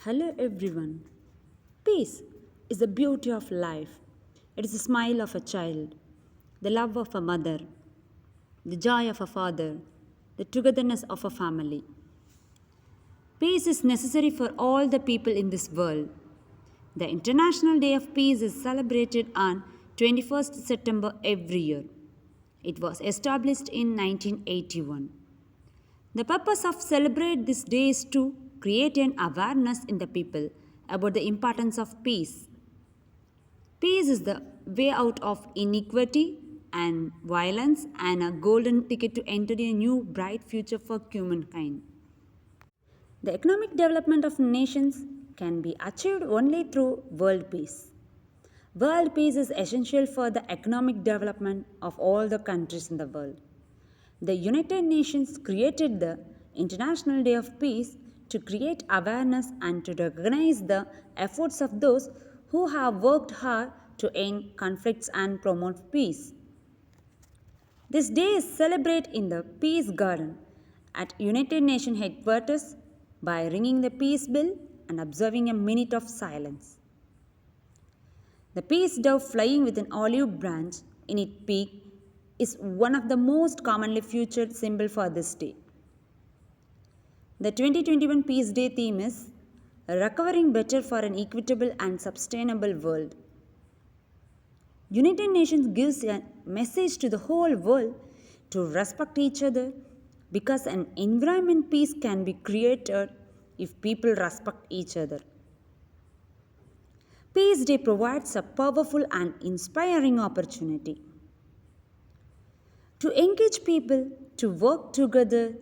Hello everyone. Peace is the beauty of life. It is the smile of a child, the love of a mother, the joy of a father, the togetherness of a family. Peace is necessary for all the people in this world. The International Day of Peace is celebrated on 21st September every year. It was established in 1981. The purpose of celebrate this day is to create an awareness in the people about the importance of peace. Peace is the way out of inequality and violence and a golden ticket to enter a new bright future for humankind. The economic development of nations can be achieved only through world peace. World peace is essential for the economic development of all the countries in the world. The United Nations created the International Day of Peace to create awareness and to recognize the efforts of those who have worked hard to end conflicts and promote peace. This day is celebrated in the Peace Garden at United Nations headquarters by ringing the peace bell and observing a minute of silence. The peace dove flying with an olive branch in its beak is one of the most commonly featured symbols for this day. The 2021 Peace Day theme is Recovering Better for an Equitable and Sustainable World. United Nations gives a message to the whole world to respect each other because an environment peace can be created if people respect each other. Peace Day provides a powerful and inspiring opportunity to engage people to work together,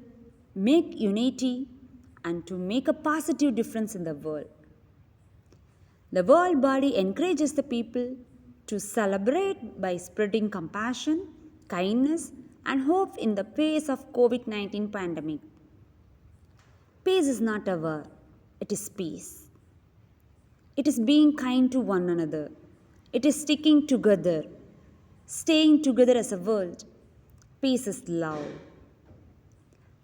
make unity, and to make a positive difference in the world. The world body encourages the people to celebrate by spreading compassion, kindness, and hope in the face of COVID-19 pandemic. Peace is not a war, it is peace. It is being kind to one another. It is sticking together, staying together as a world. Peace is love,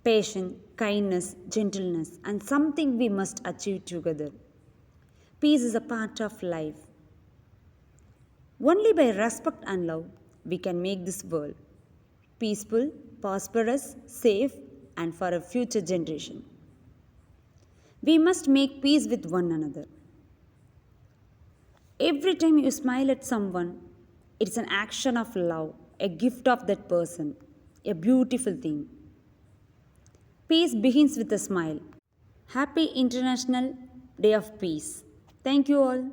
patience, kindness, gentleness, and something we must achieve together. Peace is a part of life. Only by respect and love we can make this world peaceful, prosperous, safe, and for a future generation. We must make peace with one another. Every time you smile at someone, it's an action of love, a gift of that person, a beautiful thing. Peace begins with a smile. Happy International Day of Peace. Thank you all.